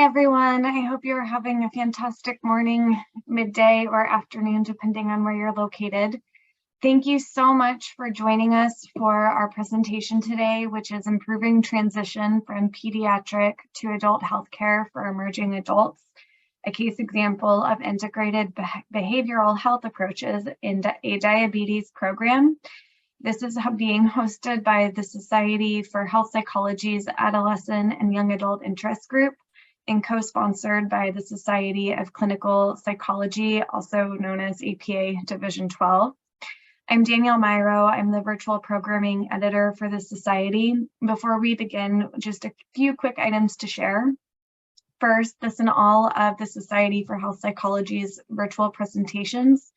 everyone. I hope you're having a fantastic morning, midday, or afternoon, depending on where you're located. Thank you so much for joining us for our presentation today, which is Improving Transition from Pediatric to Adult Healthcare for Emerging Adults, a case example of integrated behavioral health approaches in a diabetes program. This is being hosted by the Society for Health Psychology's Adolescent and Young Adult Interest Group and co-sponsored by the Society of Clinical Psychology, also known as APA Division 12. I'm Danielle Myro. I'm the virtual programming editor for the Society. Before we begin, just a few quick items to share. First, this and all of the Society for Health Psychology's virtual presentations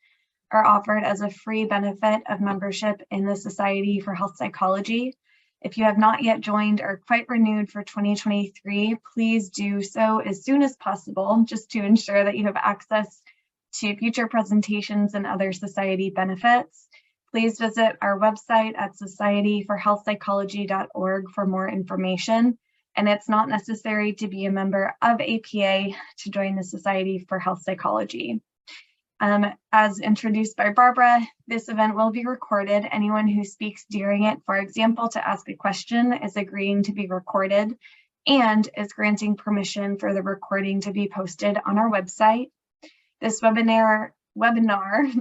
are offered as a free benefit of membership in the Society for Health Psychology. If you have not yet joined or quite renewed for 2023, please do so as soon as possible, just to ensure that you have access to future presentations and other Society benefits. Please visit our website at societyforhealthpsychology.org for more information. And it's not necessary to be a member of APA to join the Society for Health Psychology. As introduced by Barbara, this event will be recorded. Anyone who speaks during it, for example, to ask a question, is agreeing to be recorded and is granting permission for the recording to be posted on our website. This webinar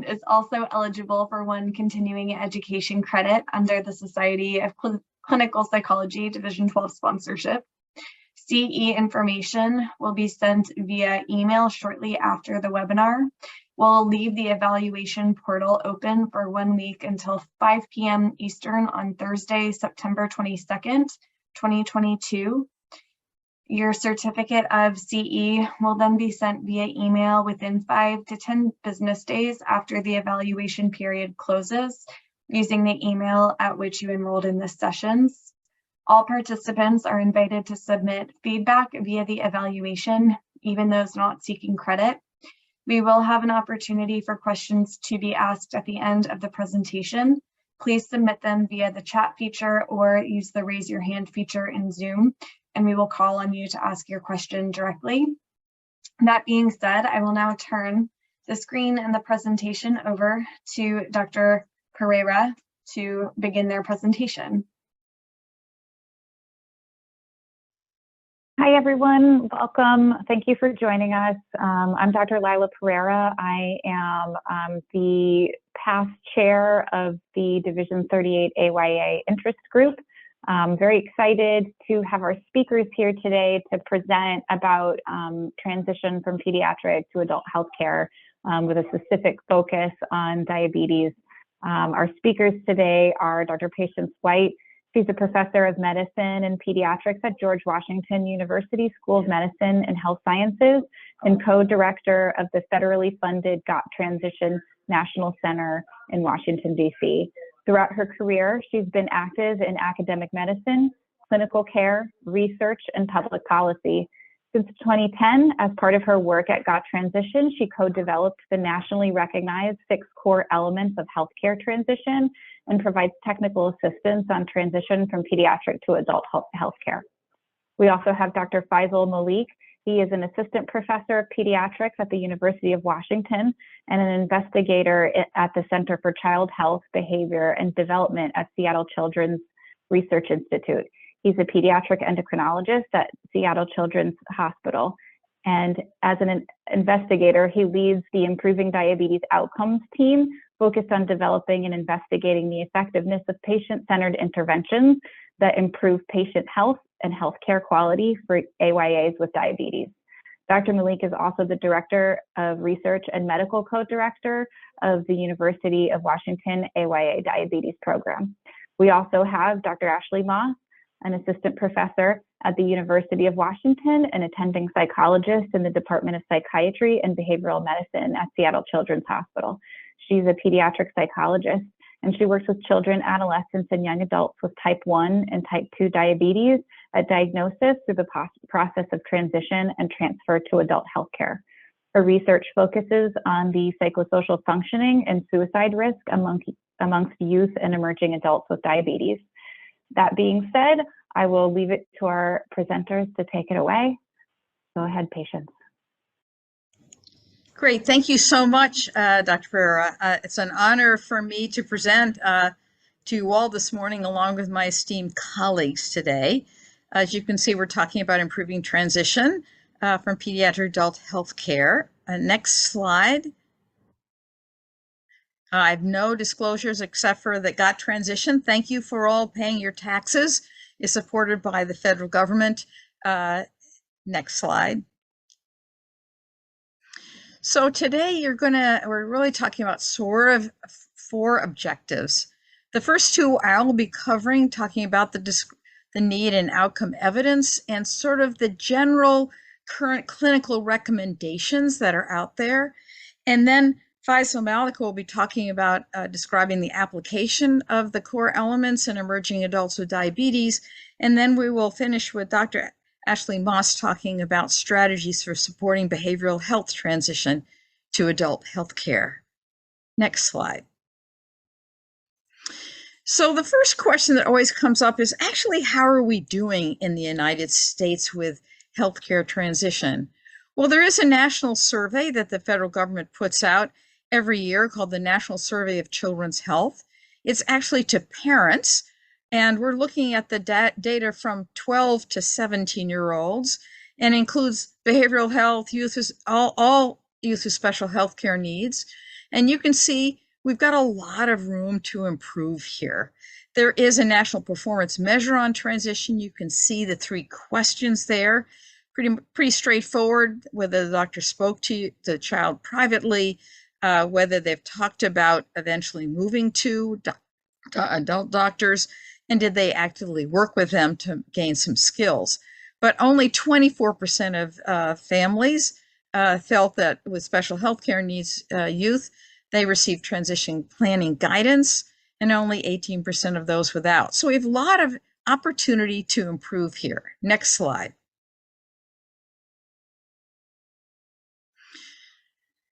is also eligible for one continuing education credit under the Society of Clinical Psychology Division 12 sponsorship. CE information will be sent via email shortly after the webinar. We'll leave the evaluation portal open for 1 week until 5 p.m. Eastern on Thursday, September 22nd, 2022. Your certificate of CE will then be sent via email within 5 to 10 business days after the evaluation period closes, using the email at which you enrolled in the sessions. All participants are invited to submit feedback via the evaluation, even those not seeking credit. We will have an opportunity for questions to be asked at the end of the presentation. Please submit them via the chat feature or use the raise your hand feature in Zoom, and we will call on you to ask your question directly. That being said, I will now turn the screen and the presentation over to Dr. Pereira to begin their presentation. Hi, everyone. Welcome. Thank you for joining us. I'm Dr. Lila Pereira. I am the past chair of the Division 38 AYA Interest Group. I'm very excited to have our speakers here today to present about transition from pediatric to adult healthcare with a specific focus on diabetes. Our speakers today are Dr. Patience White. She's a professor of medicine and pediatrics at George Washington University School of Medicine and Health Sciences and co-director of the federally funded GOT Transition National Center in Washington, D.C. Throughout her career, she's been active in academic medicine, clinical care, research, and public policy. Since 2010, as part of her work at GOT Transition, she co-developed the nationally recognized 6 core elements of healthcare transition and provides technical assistance on transition from pediatric to adult healthcare. We also have Dr. Faisal Malik. He is an assistant professor of pediatrics at the University of Washington and an investigator at the Center for Child Health, Behavior, and Development at Seattle Children's Research Institute. He's a pediatric endocrinologist at Seattle Children's Hospital. And as an investigator, he leads the Improving Diabetes Outcomes team, focused on developing and investigating the effectiveness of patient-centered interventions that improve patient health and healthcare quality for AYAs with diabetes. Dr. Malik is also the Director of Research and Medical Co-Director of the University of Washington AYA Diabetes Program. We also have Dr. Ashley Moss, an assistant professor at the University of Washington, an attending psychologist in the Department of Psychiatry and Behavioral Medicine at Seattle Children's Hospital. She's a pediatric psychologist, and she works with children, adolescents, and young adults with type 1 and type 2 diabetes at diagnosis through the process of transition and transfer to adult healthcare. Her research focuses on the psychosocial functioning and suicide risk amongst youth and emerging adults with diabetes. That being said, I will leave it to our presenters to take it away. Go ahead, Patience. Great. Thank you so much, Dr. Pereira. It's an honor for me to present to you all this morning along with my esteemed colleagues today. As you can see, we're talking about improving transition from pediatric adult health care. Next slide. I have no disclosures except for that got transition. Thank you for all paying your taxes. It's supported by the federal government. Next slide. So today we're really talking about sort of 4 objectives. The first 2 I will be covering, talking about the need and outcome evidence and sort of the general current clinical recommendations that are out there. And then Faisal Malik will be talking about describing the application of the core elements in emerging adults with diabetes. And then we will finish with Dr. Ashley Moss talking about strategies for supporting behavioral health transition to adult health care. Next slide. So the first question that always comes up is actually, how are we doing in the United States with healthcare transition? Well, there is a national survey that the federal government puts out every year called the National Survey of Children's Health. It's actually to parents, and we're looking at the data from 12 to 17-year-olds and includes behavioral health, all youth with special health care needs. And you can see we've got a lot of room to improve here. There is a national performance measure on transition. You can see the 3 questions there. Pretty straightforward, whether the doctor spoke to the child privately, whether they've talked about eventually moving to adult doctors, and did they actively work with them to gain some skills. But only 24% of families felt that with special health care needs youth, they received transition planning guidance, and only 18% of those without. So we have a lot of opportunity to improve here. Next slide.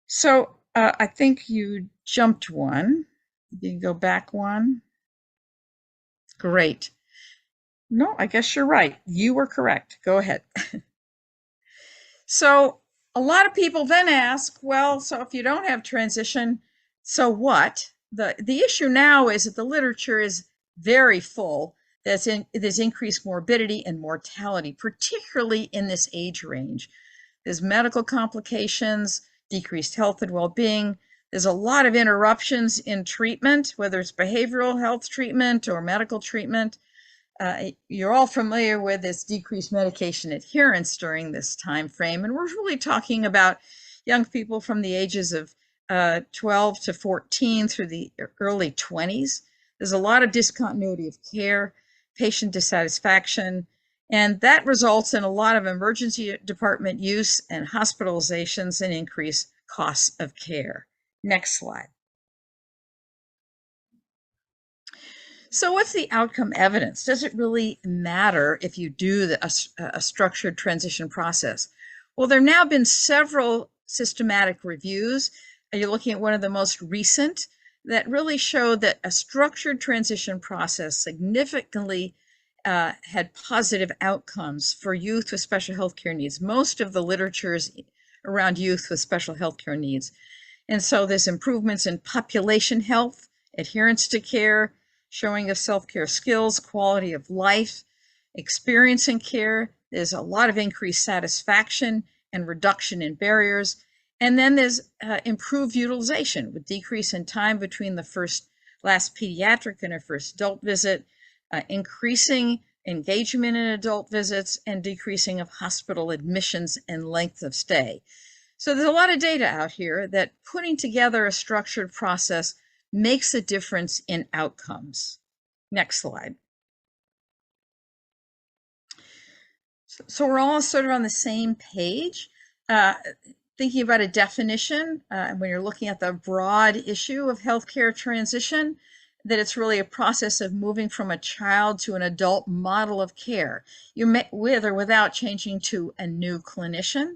So I think you jumped one. You can go back one. Great. No, I guess you're right. You were correct. Go ahead. So a lot of people then ask, well, so if you don't have transition, so what? The issue now is that the literature is very full. There's increased morbidity and mortality, particularly in this age range. There's medical complications, decreased health and well-being. There's a lot of interruptions in treatment, whether it's behavioral health treatment or medical treatment. You're all familiar with this decreased medication adherence during this time frame, and we're really talking about young people from the ages of 12 to 14 through the early 20s. There's a lot of discontinuity of care, patient dissatisfaction, and that results in a lot of emergency department use and hospitalizations and increased costs of care. Next slide. So what's the outcome evidence? Does it really matter if you do a structured transition process? Well, there have now been several systematic reviews. You're looking at one of the most recent that really showed that a structured transition process significantly had positive outcomes for youth with special health care needs. Most of the literature is around youth with special health care needs. And so there's improvements in population health, adherence to care, showing of self-care skills, quality of life, experience in care. There's a lot of increased satisfaction and reduction in barriers. And then there's improved utilization with decrease in time between the last pediatric and a first adult visit, increasing engagement in adult visits, and decreasing of hospital admissions and length of stay. So there's a lot of data out here that putting together a structured process makes a difference in outcomes. Next slide. So we're all sort of on the same page, thinking about a definition when you're looking at the broad issue of healthcare transition, that it's really a process of moving from a child to an adult model of care, with or without changing to a new clinician.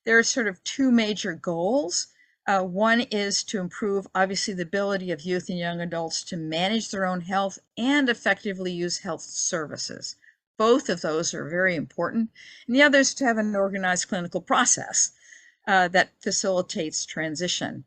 There are sort of 2 major goals. One is to improve, obviously, the ability of youth and young adults to manage their own health and effectively use health services. Both of those are very important. And the other is to have an organized clinical process that facilitates transition.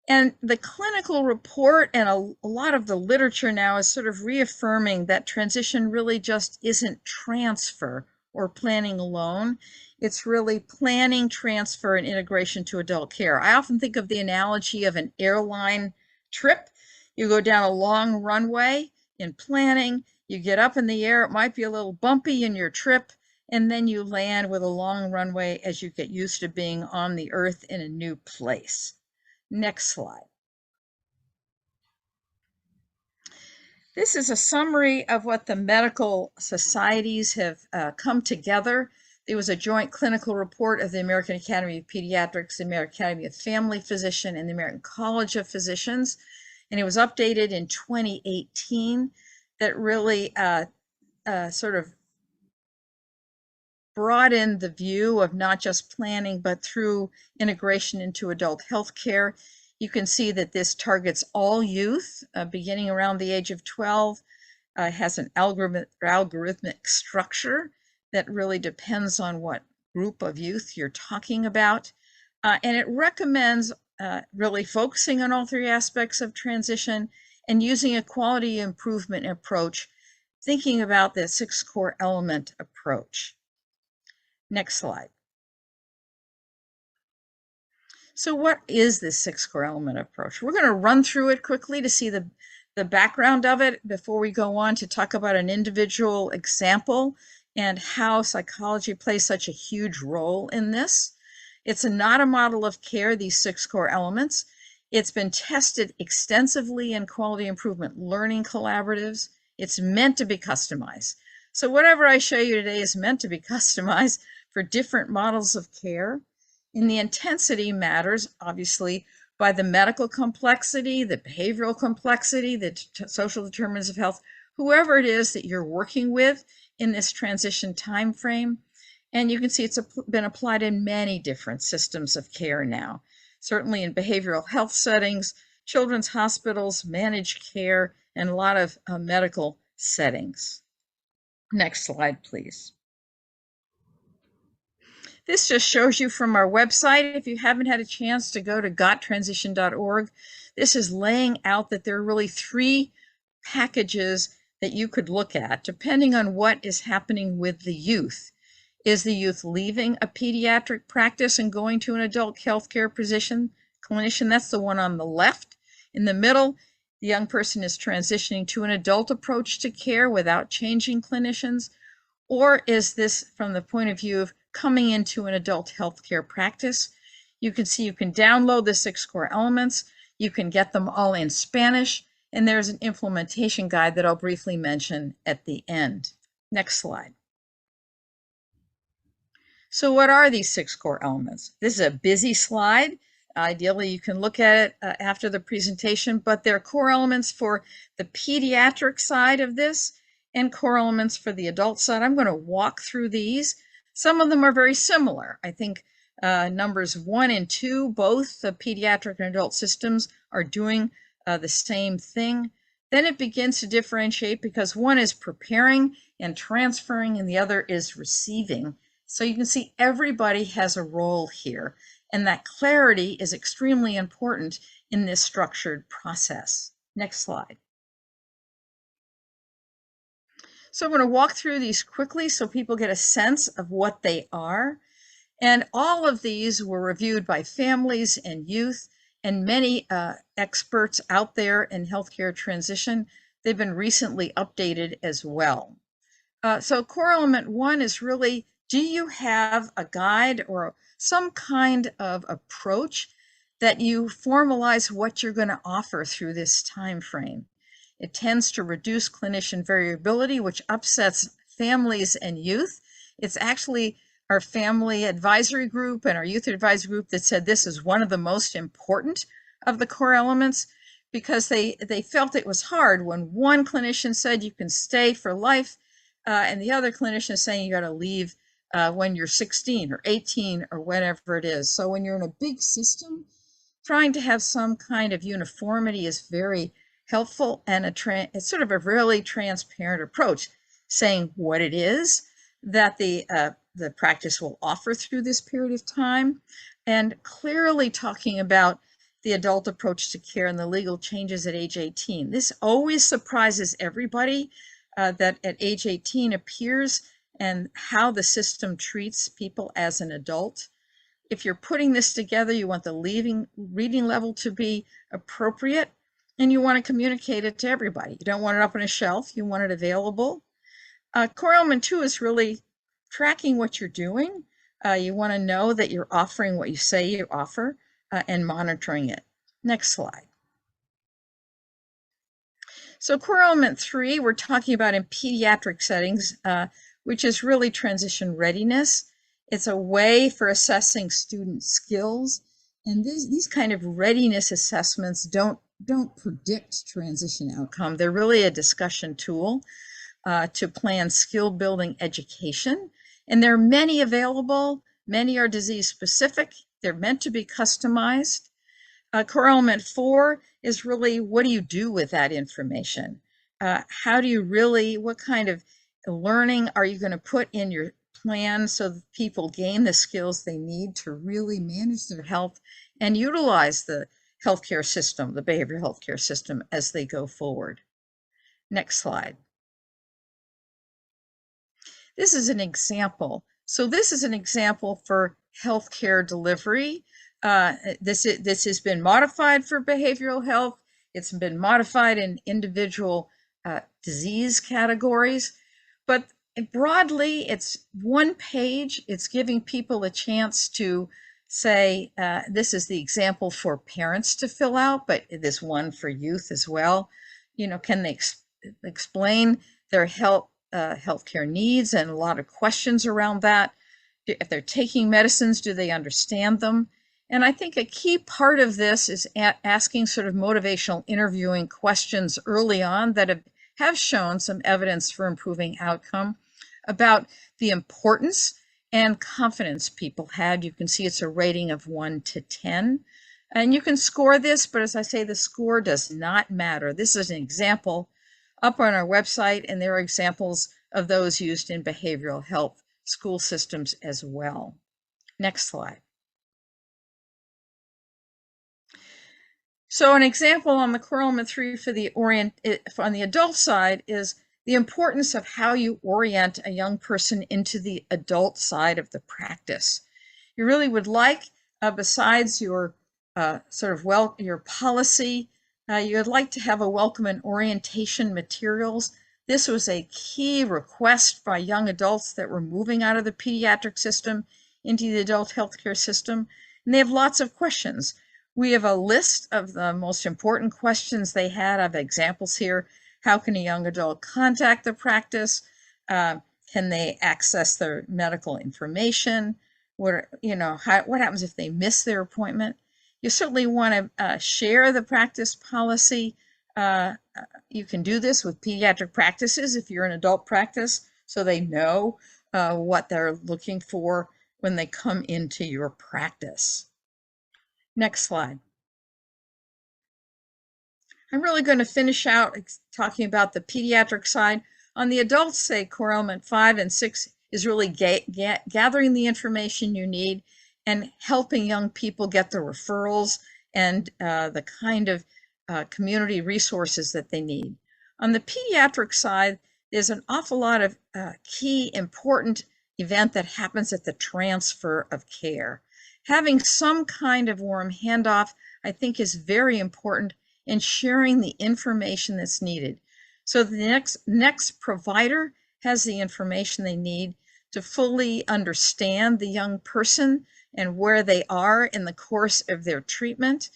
And the clinical report and a lot of the literature now is sort of reaffirming that transition really just isn't transfer or planning alone. It's really planning, transfer, and integration to adult care. I often think of the analogy of an airline trip. You go down a long runway in planning, you get up in the air, it might be a little bumpy in your trip, and then you land with a long runway as you get used to being on the earth in a new place. Next slide. This is a summary of what the medical societies have come together. There was a joint clinical report of the American Academy of Pediatrics, the American Academy of Family Physician, and the American College of Physicians, and it was updated in 2018 that really sort of brought in the view of not just planning, but through integration into adult health care. You can see that this targets all youth beginning around the age of 12, has an algorithmic structure that really depends on what group of youth you're talking about. And it recommends really focusing on all three aspects of transition and using a quality improvement approach, thinking about the 6 core element approach. Next slide. So what is this 6 core element approach? We're going to run through it quickly to see the background of it before we go on to talk about an individual example and how psychology plays such a huge role in this. It's not a model of care, these 6 core elements. It's been tested extensively in quality improvement learning collaboratives. It's meant to be customized. So whatever I show you today is meant to be customized for different models of care. And the intensity matters, obviously, by the medical complexity, the behavioral complexity, the social determinants of health, whoever it is that you're working with in this transition time frame. And you can see it's been applied in many different systems of care now, certainly in behavioral health settings, children's hospitals, managed care, and a lot of medical settings. Next slide, please. This just shows you from our website. If you haven't had a chance to go to gottransition.org, this is laying out that there are really 3 packages that you could look at, depending on what is happening with the youth. Is the youth leaving a pediatric practice and going to an adult healthcare clinician? That's the one on the left. In the middle, the young person is transitioning to an adult approach to care without changing clinicians. Or is this from the point of view of coming into an adult healthcare practice? You can see you can download the 6 core elements. You can get them all in Spanish, and there's an implementation guide that I'll briefly mention at the end. Next slide. So what are these 6 core elements? This is a busy slide. Ideally, you can look at it after the presentation, but they're core elements for the pediatric side of this and core elements for the adult side. I'm going to walk through these. Some of them are very similar. I think numbers 1 and 2, both the pediatric and adult systems are doing the same thing. Then it begins to differentiate because one is preparing and transferring and the other is receiving. So you can see everybody has a role here, and that clarity is extremely important in this structured process. Next slide. So I'm going to walk through these quickly so people get a sense of what they are. And all of these were reviewed by families and youth and many experts out there in healthcare transition. They've been recently updated as well. So core element 1 is really, do you have a guide or some kind of approach that you formalize what you're going to offer through this time frame? It tends to reduce clinician variability, which upsets families and youth. It's actually our family advisory group and our youth advisory group that said this is one of the most important of the core elements, because they felt it was hard when one clinician said you can stay for life and the other clinician is saying you got to leave when you're 16 or 18 or whatever it is. So when you're in a big system, trying to have some kind of uniformity is very helpful, and it's sort of a really transparent approach. saying what it is that the practice will offer through this period of time, and clearly talking about the adult approach to care and the legal changes at age 18. This always surprises everybody that at age 18 appears and how the system treats people as an adult. If you're putting this together, you want the reading level to be appropriate, and you want to communicate it to everybody. You don't want it up on a shelf. You want it available. Core element 2 is really tracking what you're doing. You want to know that you're offering what you say you offer and monitoring it. Next slide. So core element 3, we're talking about in pediatric settings, which is really transition readiness. It's a way for assessing student skills. And these kind of readiness assessments don't predict transition outcome. They're really a discussion tool to plan skill building education. And there are many available. Many are disease specific. They're meant to be customized. Core element 4 is really, what do you do with that information? How do you really, what kind of learning are you going to put in your plan so that people gain the skills they need to really manage their health and utilize the healthcare system, the behavioral healthcare system, as they go forward? Next slide. This is an example. So this is an example for healthcare delivery. This has been modified for behavioral health. It's been modified in individual disease categories, but broadly, it's one page. It's giving people a chance to say, this is the example for parents to fill out, but this one for youth as well. You know, can they explain their healthcare needs, and a lot of questions around that. If they're taking medicines, do they understand them? And I think a key part of this is asking sort of motivational interviewing questions early on that have shown some evidence for improving outcome about the importance and confidence people had. You can see it's a rating of 1 to 10. And you can score this, but as I say, the score does not matter. This is an example up on our website, and there are examples of those used in behavioral health school systems as well. Next slide. So an example on the core element 3 for on the adult side is the importance of how you orient a young person into the adult side of the practice. You really would like, besides your your policy, you would like to have a welcome and orientation materials. This was a key request by young adults that were moving out of the pediatric system into the adult healthcare system, and they have lots of questions. We have a list of the most important questions they had. I have examples here. How can a young adult contact the practice? Can they access their medical information? What happens if they miss their appointment? You certainly want to share the practice policy. You can do this with pediatric practices if you're an adult practice, so they know what they're looking for when they come into your practice. Next slide. I'm really going to finish out talking about the pediatric side. On the adults, say core element 5 and 6 is really gathering the information you need and helping young people get the referrals and the kind of community resources that they need. On the pediatric side, there's an awful lot of key important event that happens at the transfer of care. Having some kind of warm handoff, I think, is very important in sharing the information that's needed. So the next provider has the information they need to fully understand the young person and where they are in the course of their treatment.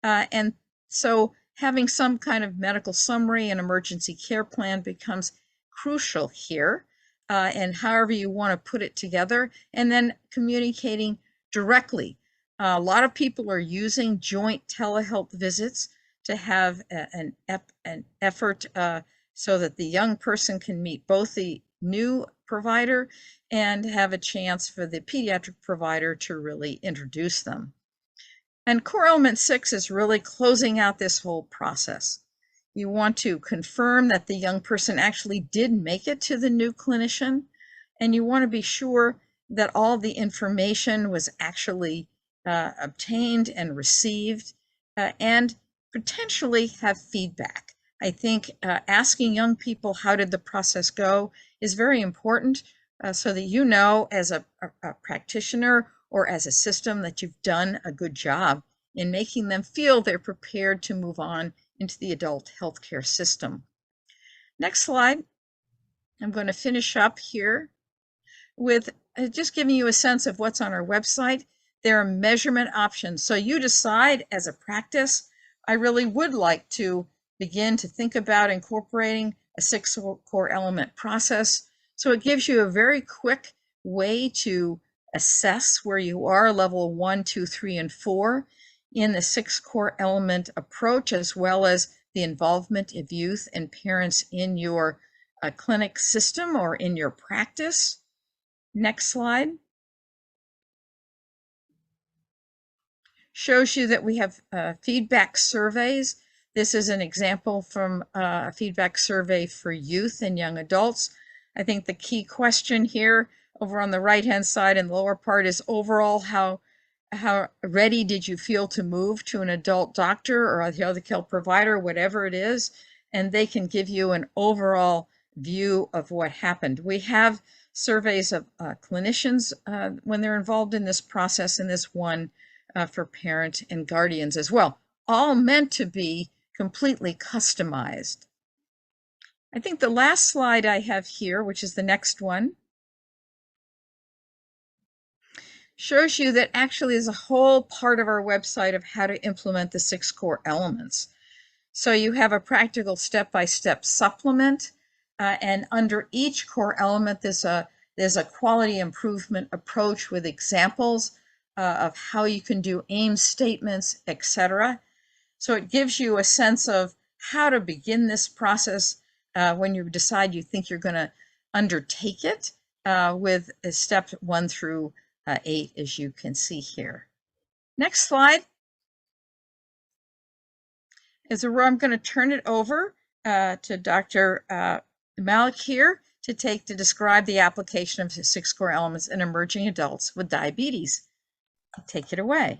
And so having some kind of medical summary and emergency care plan becomes crucial here, and however you want to put it together, and then communicating directly. A lot of people are using joint telehealth visits to have an effort so that the young person can meet both the new provider and have a chance for the pediatric provider to really introduce them. And core element 6 is really closing out this whole process. You want to confirm that the young person actually did make it to the new clinician, and you want to be sure that all the information was actually obtained and received, and potentially have feedback. I think asking young people how did the process go is very important, so that you know as a practitioner or as a system that you've done a good job in making them feel they're prepared to move on into the adult healthcare system. Next slide. I'm going to finish up here with just giving you a sense of what's on our website. There are measurement options. So you decide as a practice, I really would like to begin to think about incorporating a 6 core element process. So it gives you a very quick way to assess where you are, level 1, 2, 3, and 4 in the 6 core element approach, as well as the involvement of youth and parents in your clinic system or in your practice. Next slide. Shows you that we have feedback surveys. This is an example from a feedback survey for youth and young adults. I think the key question here over on the right-hand side in the lower part is overall how ready did you feel to move to an adult doctor or a healthcare provider, whatever it is, and they can give you an overall view of what happened. We have surveys of clinicians when they're involved in this process, and this one for parent and guardians as well, all meant to be completely customized. I think the last slide I have here, which is the next one, shows you that actually is a whole part of our website of how to implement the 6 core elements. So you have a practical step-by-step supplement, and under each core element, there's a quality improvement approach with examples of how you can do aim statements, etc. So it gives you a sense of how to begin this process when you decide you think you're going to undertake it with step 1 through 8, as you can see here. Next slide is where I'm going to turn it over to Dr. Malik here to describe the application of the 6 core elements in emerging adults with diabetes. Take it away.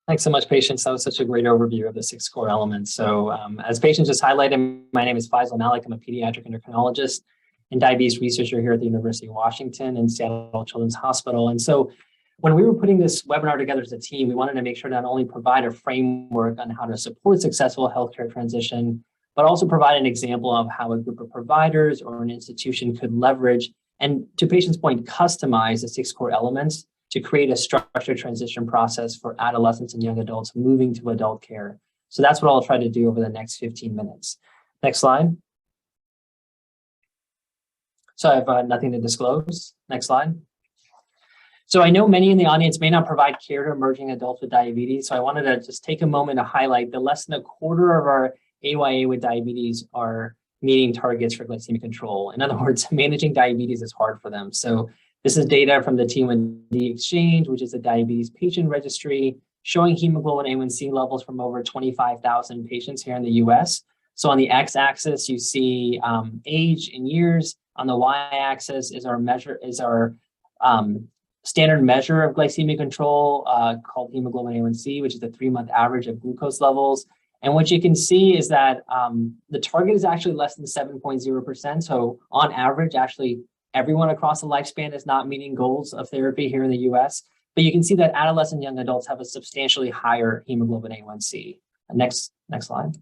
Thanks so much, Patience. That was such a great overview of the 6 core elements. So as Patience just highlighted, my name is Faisal Malik. I'm a pediatric endocrinologist and diabetes researcher here at the University of Washington and Seattle Children's Hospital. And so when we were putting this webinar together as a team, we wanted to make sure not only provide a framework on how to support successful healthcare transition, but also provide an example of how a group of providers or an institution could leverage and, to Patience's point, customize the 6 core elements to create a structured transition process for adolescents and young adults moving to adult care. So that's what I'll try to do over the next 15 minutes. Next slide. So I have nothing to disclose. Next slide. So I know many in the audience may not provide care to emerging adults with diabetes. So I wanted to just take a moment to highlight that less than a quarter of our AYA with diabetes are meeting targets for glycemic control. In other words, managing diabetes is hard for them. So this is data from the T1D Exchange, which is a diabetes patient registry, showing hemoglobin A1C levels from over 25,000 patients here in the US. So on the x-axis, you see age in years. On the y-axis is our standard measure of glycemic control called hemoglobin A1C, which is the 3-month average of glucose levels. And what you can see is that the target is actually less than 7.0%. So on average, actually, everyone across the lifespan is not meeting goals of therapy here in the US. But you can see that adolescent young adults have a substantially higher hemoglobin A1C. Next slide.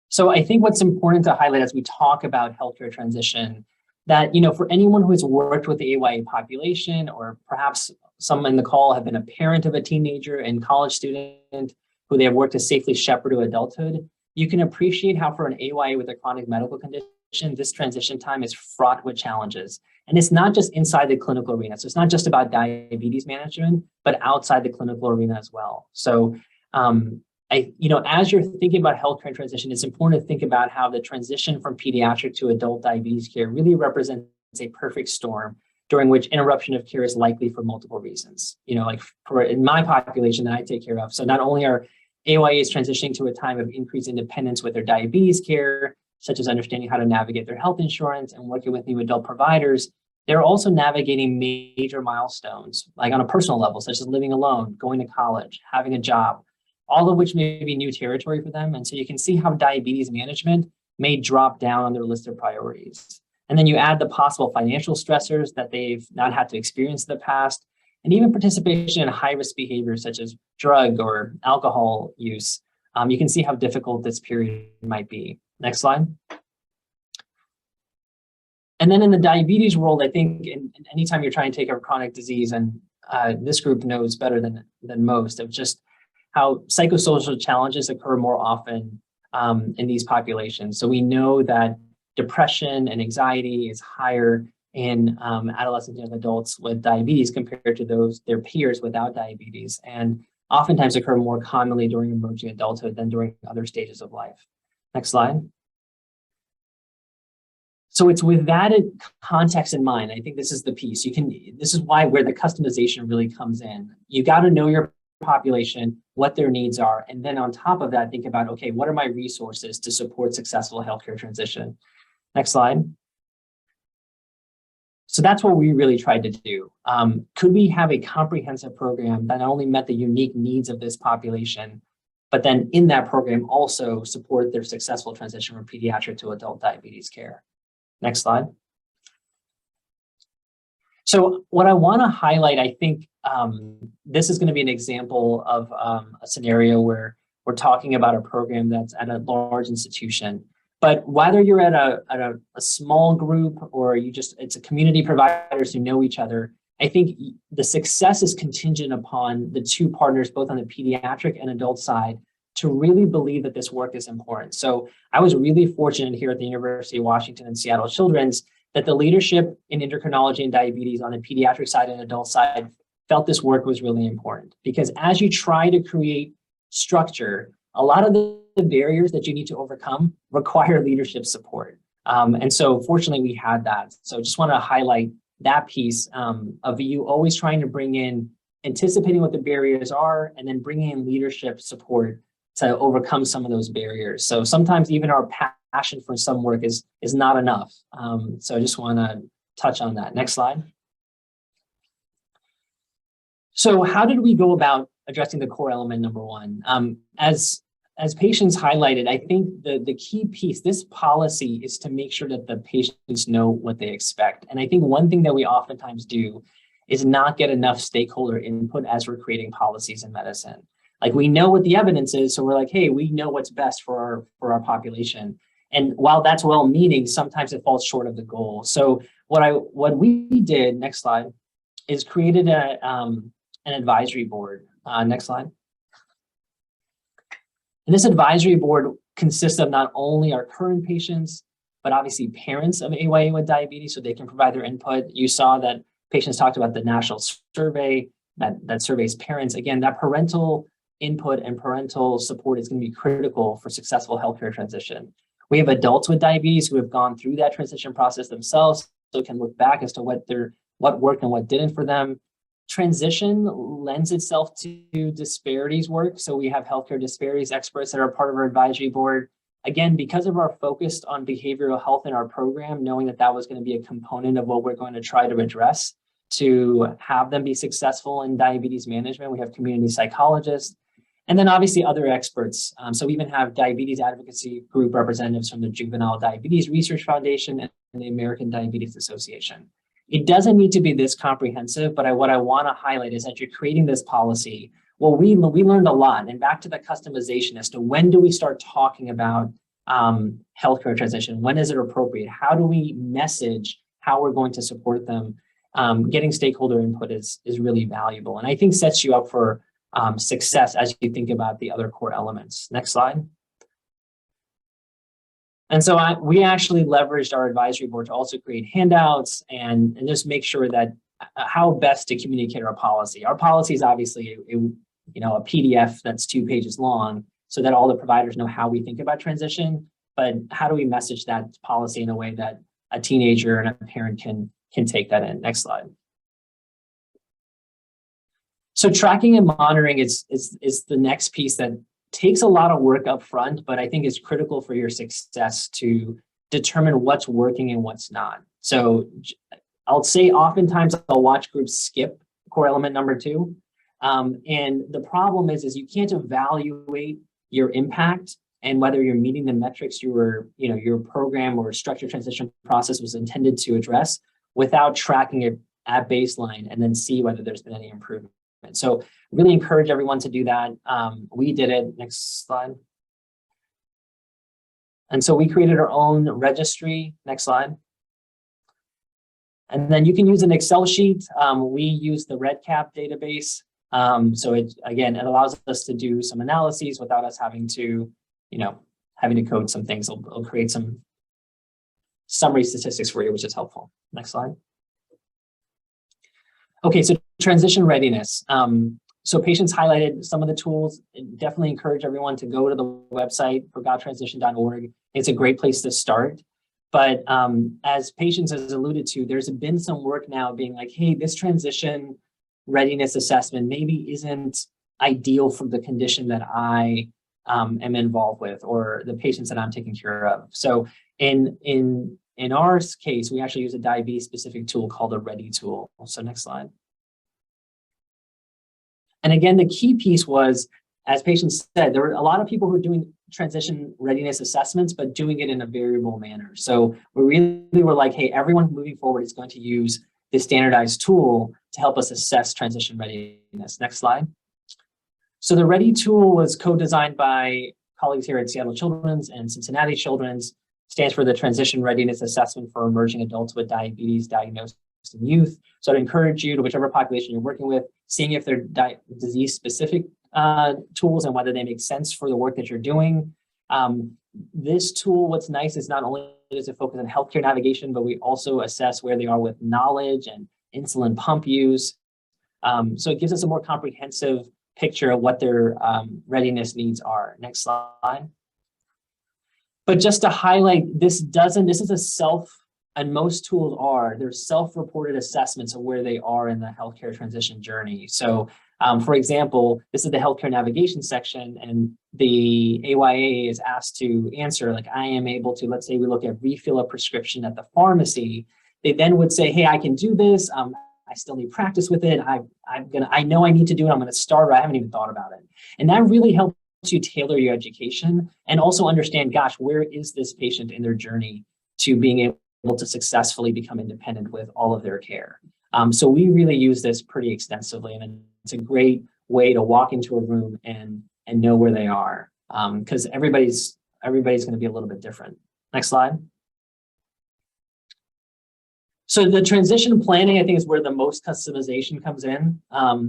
So I think what's important to highlight as we talk about healthcare transition, that, for anyone who has worked with the AYA population, or perhaps some in the call have been a parent of a teenager and college student who they have worked to safely shepherd to adulthood, you can appreciate how for an AYA with a chronic medical condition, this transition time is fraught with challenges. And it's not just inside the clinical arena. So it's not just about diabetes management, but outside the clinical arena as well. So as you're thinking about healthcare transition, it's important to think about how the transition from pediatric to adult diabetes care really represents a perfect storm during which interruption of care is likely for multiple reasons. Like in my population that I take care of. So not only are AYA is transitioning to a time of increased independence with their diabetes care, such as understanding how to navigate their health insurance and working with new adult providers. They're also navigating major milestones, like on a personal level, such as living alone, going to college, having a job, all of which may be new territory for them. And so you can see how diabetes management may drop down on their list of priorities. And then you add the possible financial stressors that they've not had to experience in the past, and even participation in high-risk behaviors such as drug or alcohol use. You can see how difficult this period might be. Next slide. And then in the diabetes world, I think anytime you're trying to take a chronic disease, and this group knows better than most of just how psychosocial challenges occur more often in these populations. So we know that depression and anxiety is higher in adolescents and adults with diabetes compared to their peers without diabetes, and oftentimes occur more commonly during emerging adulthood than during other stages of life. Next slide. So it's with that context in mind, I think this is the piece. This is where the customization really comes in. You got to know your population, what their needs are, and then on top of that, think about, okay, what are my resources to support successful healthcare transition? Next slide. So that's what we really tried to do. Could we have a comprehensive program that not only met the unique needs of this population, but then in that program also support their successful transition from pediatric to adult diabetes care? Next slide. So what I want to highlight, I think this is going to be an example of a scenario where we're talking about a program that's at a large institution. But whether you're at a small group or it's a community providers who know each other, I think the success is contingent upon the two partners, both on the pediatric and adult side, to really believe that this work is important. So I was really fortunate here at the University of Washington and Seattle Children's that the leadership in endocrinology and diabetes on the pediatric side and adult side felt this work was really important. Because as you try to create structure, a lot of the barriers that you need to overcome require leadership support. And so fortunately we had that. So just want to highlight that piece of you always trying to bring in, anticipating what the barriers are, and then bringing in leadership support to overcome some of those barriers. So sometimes even our passion for some work is not enough. So I just want to touch on that. Next slide. So how did we go about addressing the core element number one? As patients highlighted, I think the key piece, this policy is to make sure that the patients know what they expect. And I think one thing that we oftentimes do is not get enough stakeholder input as we're creating policies in medicine. Like we know what the evidence is, so we're like, hey, we know what's best for our population. And while that's well-meaning, sometimes it falls short of the goal. So what we did, next slide, is created an advisory board. Next slide. And this advisory board consists of not only our current patients, but obviously parents of AYA with diabetes, so they can provide their input. You saw that patients talked about the national survey that surveys parents. Again, that parental input and parental support is going to be critical for successful healthcare transition. We have adults with diabetes who have gone through that transition process themselves, so can look back as to what worked and what didn't for them. Transition lends itself to disparities work. So we have healthcare disparities experts that are part of our advisory board. Again, because of our focus on behavioral health in our program, knowing that was going to be a component of what we're going to try to address to have them be successful in diabetes management, we have community psychologists, and then obviously other experts. So we even have diabetes advocacy group representatives from the Juvenile Diabetes Research Foundation and the American Diabetes Association. It doesn't need to be this comprehensive, but what I want to highlight is that you're creating this policy. Well, we learned a lot, and back to the customization as to when do we start talking about healthcare transition? When is it appropriate? How do we message how we're going to support them? Getting stakeholder input is really valuable, and I think sets you up for success as you think about the other core elements. Next slide. And so we actually leveraged our advisory board to also create handouts and just make sure that how best to communicate our policy. Our policy is obviously a PDF that's 2 pages long so that all the providers know how we think about transition, but how do we message that policy in a way that a teenager and a parent can take that in? Next slide. So tracking and monitoring is the next piece that takes a lot of work up front, but I think is critical for your success to determine what's working and what's not. So I'll say oftentimes I'll watch groups skip core element number 2. And the problem is you can't evaluate your impact and whether you're meeting the metrics your program or structured transition process was intended to address without tracking it at baseline and then see whether there's been any improvement. So really encourage everyone to do that. We did it. Next slide. And so we created our own registry. Next slide. And then you can use an Excel sheet. We use the REDCap database. So it allows us to do some analyses without us having to code some things. It'll create some summary statistics for you, which is helpful. Next slide. Okay, so transition readiness. So patients highlighted some of the tools. Definitely encourage everyone to go to the website, forgottransition.org. It's a great place to start. But as patients has alluded to, there's been some work now being like, hey, this transition readiness assessment maybe isn't ideal for the condition that I am involved with or the patients that I'm taking care of. So in our case, we actually use a diabetes specific tool called a Ready tool. So next slide. And again, the key piece was, as patients said, there were a lot of people who were doing transition readiness assessments, but doing it in a variable manner. So we really were like, hey, everyone moving forward is going to use this standardized tool to help us assess transition readiness. Next slide. So the Ready tool was co-designed by colleagues here at Seattle Children's and Cincinnati Children's. Stands for the Transition Readiness Assessment for Emerging Adults with Diabetes Diagnosed in Youth. So I'd encourage you to whichever population you're working with, seeing if they're disease-specific tools and whether they make sense for the work that you're doing. This tool, what's nice is not only does it focus on healthcare navigation, but we also assess where they are with knowledge and insulin pump use. So it gives us a more comprehensive picture of what their readiness needs are. Next slide. But just to highlight, this is a and most tools they're self-reported assessments of where they are in the healthcare transition journey. So for example, this is the healthcare navigation section and the AYA is asked to answer, like I am able to, let's say we look at refill a prescription at the pharmacy. They then would say, hey, I can do this. I still need practice with it. I know I need to do it. I'm gonna start, or I haven't even thought about it. And that really helps you tailor your education and also understand, gosh, where is this patient in their journey to being able to successfully become independent with all of their care. So we really use this pretty extensively, and it's a great way to walk into a room and know where they are, because everybody's going to be a little bit different. Next slide. So the transition planning, I think, is where the most customization comes in.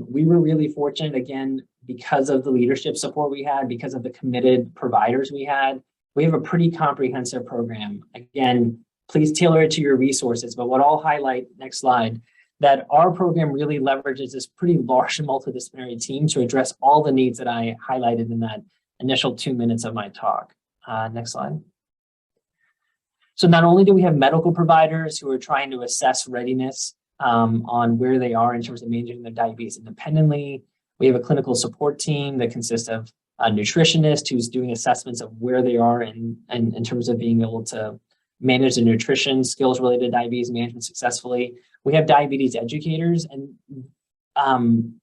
We were really fortunate, again, because of the leadership support we had, because of the committed providers we had. We have a pretty comprehensive program. Again, please tailor it to your resources. But what I'll highlight, next slide, that our program really leverages this pretty large multidisciplinary team to address all the needs that I highlighted in that initial 2 minutes of my talk. Next slide. So not only do we have medical providers who are trying to assess readiness on where they are in terms of managing their diabetes independently, we have a clinical support team that consists of a nutritionist who's doing assessments of where they are in terms of being able to manage the nutrition skills related to diabetes management successfully. We have diabetes educators, and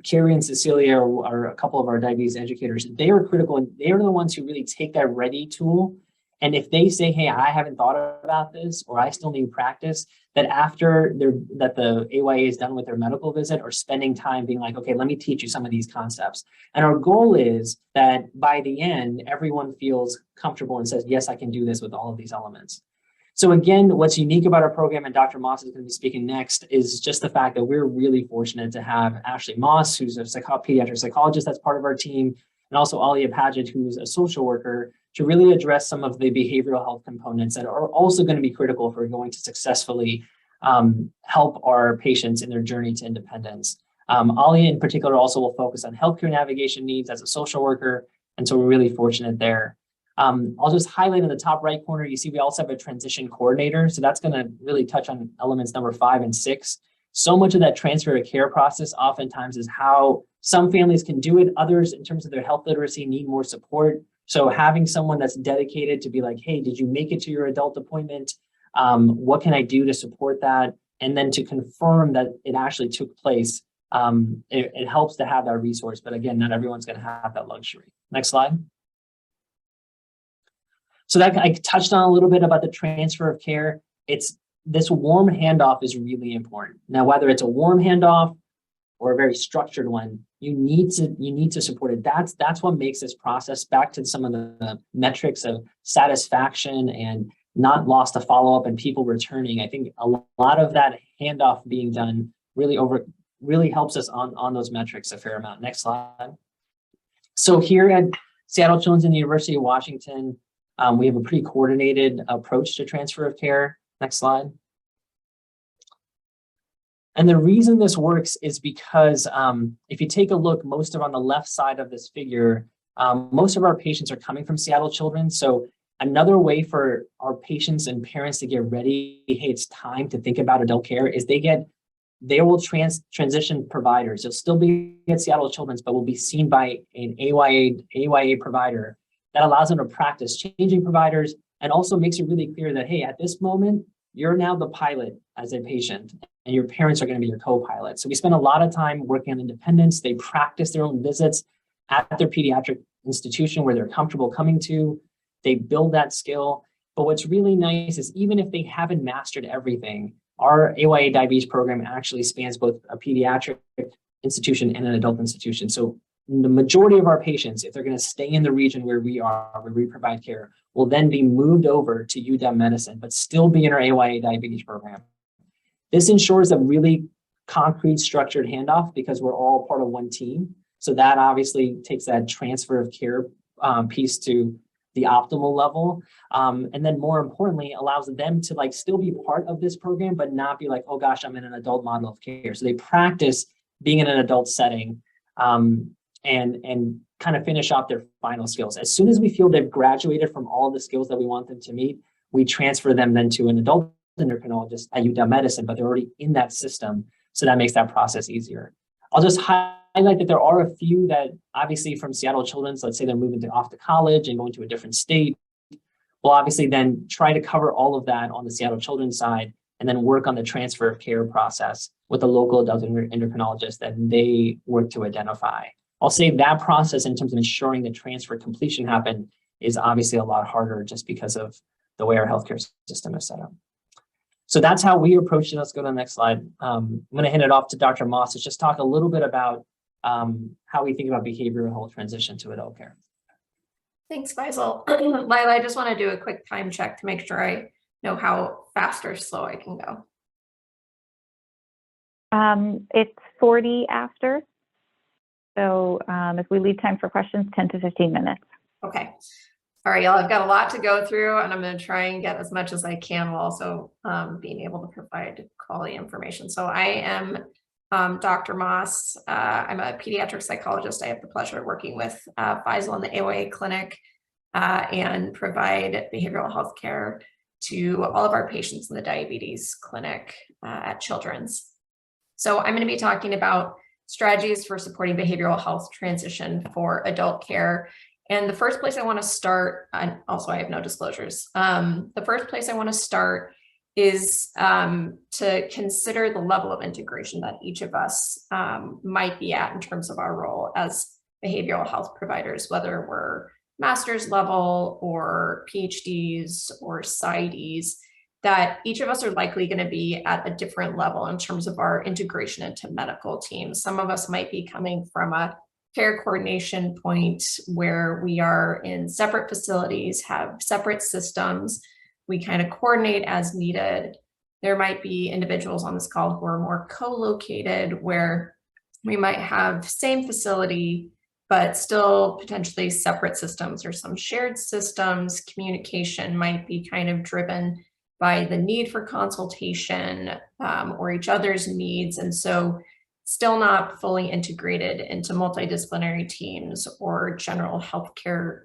Carrie and Cecilia are a couple of our diabetes educators. They are critical, and they are the ones who really take that Ready tool. And if they say, hey, I haven't thought about this, or I still need practice, that after the AYA is done with their medical visit, or spending time being like, okay, let me teach you some of these concepts. And our goal is that by the end, everyone feels comfortable and says, yes, I can do this with all of these elements. So again, what's unique about our program, and Dr. Moss is going to be speaking next, is just the fact that we're really fortunate to have Ashley Moss, who's a pediatric psychologist that's part of our team, and also Alia Paget, who's a social worker, to really address some of the behavioral health components that are also going to be critical for going to successfully help our patients in their journey to independence. Alia in particular also will focus on healthcare navigation needs as a social worker, and so we're really fortunate there. I'll just highlight in the top right corner, you see we also have a transition coordinator, so that's going to really touch on elements number 5 and 6. So much of that transfer of care process oftentimes is how Some families can do it. Others, in terms of their health literacy, need more support. So having someone that's dedicated to be like, hey, did you make it to your adult appointment? What can I do to support that? And then to confirm that it actually took place. It helps to have that resource. But again, not everyone's going to have that luxury. Next slide. So that I touched on a little bit about the transfer of care. This warm handoff is really important. Now, whether it's a warm handoff or a very structured one, you need to support it. That's what makes this process, back to some of the metrics of satisfaction and not lost to follow-up and people returning. I think a lot of that handoff being done really helps us on those metrics a fair amount. Next slide. So here at Seattle Children's and the University of Washington, we have a pretty coordinated approach to transfer of care. Next slide. And the reason this works is because if you take a look, most of on the left side of this figure, most of our patients are coming from Seattle Children's. So another way for our patients and parents to get ready, hey, it's time to think about adult care, is they will transition providers. They'll still be at Seattle Children's, but will be seen by an AYA provider that allows them to practice changing providers and also makes it really clear that, hey, at this moment, you're now the pilot as a patient and your parents are going to be your co-pilot. So we spend a lot of time working on independence. They practice their own visits at their pediatric institution where they're comfortable coming to. They build that skill. But what's really nice is even if they haven't mastered everything, our AYA diabetes program actually spans both a pediatric institution and an adult institution. So the majority of our patients, if they're going to stay in the region where we provide care, will then be moved over to UW Medicine, but still be in our AYA diabetes program. This ensures a really concrete, structured handoff because we're all part of one team. So that obviously takes that transfer of care piece to the optimal level. And then more importantly, allows them to still be part of this program, but not be like, oh gosh, I'm in an adult model of care. So they practice being in an adult setting and kind of finish off their final skills. As soon as we feel they've graduated from all the skills that we want them to meet, we transfer them then to an adult endocrinologist at UW Medicine, but they're already in that system. So that makes that process easier. I'll just highlight that there are a few that obviously from Seattle Children's, let's say they're moving off to college and going to a different state. We'll obviously then try to cover all of that on the Seattle Children's side and then work on the transfer of care process with the local adult endocrinologist that they work to identify. I'll say that process in terms of ensuring the transfer completion happen is obviously a lot harder just because of the way our healthcare system is set up. So that's how we approach it. Let's go to the next slide. I'm going to hand it off to Dr. Moss to just talk a little bit about how we think about behavioral health transition to adult care. Thanks, Faisal. Lila, I just want to do a quick time check to make sure I know how fast or slow I can go. It's 40 after. So if we leave time for questions, 10 to 15 minutes. Okay. All right, y'all, I've got a lot to go through and I'm going to try and get as much as I can while also being able to provide quality information. So I am Dr. Moss. I'm a pediatric psychologist. I have the pleasure of working with Faisal in the AYA clinic and provide behavioral health care to all of our patients in the diabetes clinic at Children's. So I'm going to be talking about strategies for supporting behavioral health transition for adult care. And the first place I want to start, and also I have no disclosures. The first place I want to start is to consider the level of integration that each of us might be at in terms of our role as behavioral health providers, whether we're master's level or PhDs or PsyDs, that each of us are likely going to be at a different level in terms of our integration into medical teams. Some of us might be coming from a care coordination point where we are in separate facilities, have separate systems. We kind of coordinate as needed. There might be individuals on this call who are more co-located where we might have same facility, but still potentially separate systems or some shared systems. Communication might be kind of driven by the need for consultation or each other's needs. And so still not fully integrated into multidisciplinary teams or general healthcare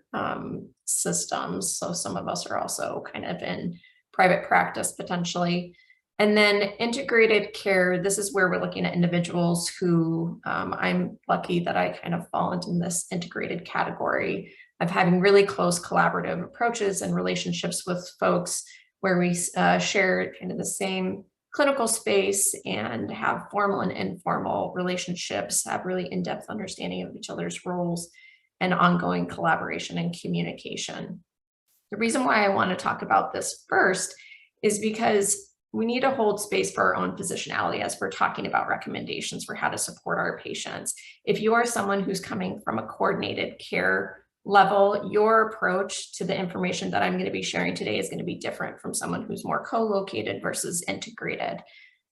systems. So some of us are also kind of in private practice potentially. And then integrated care, this is where we're looking at individuals who I'm lucky that I kind of fall into this integrated category of having really close collaborative approaches and relationships with folks where we share kind of the same clinical space and have formal and informal relationships, have really in-depth understanding of each other's roles and ongoing collaboration and communication. The reason why I want to talk about this first is because we need to hold space for our own positionality as we're talking about recommendations for how to support our patients. If you are someone who's coming from a coordinated care level, your approach to the information that I'm going to be sharing today is going to be different from someone who's more co-located versus integrated.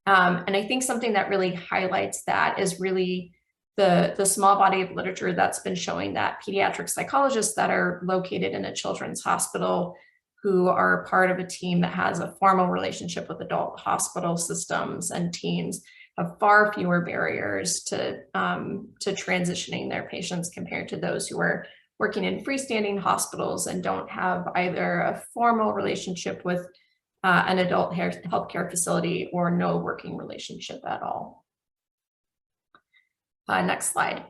And I think something that really highlights that is really the small body of literature that's been showing that pediatric psychologists that are located in a children's hospital who are part of a team that has a formal relationship with adult hospital systems and teams have far fewer barriers to transitioning their patients compared to those who are working in freestanding hospitals and don't have either a formal relationship with an adult healthcare facility or no working relationship at all. Next slide.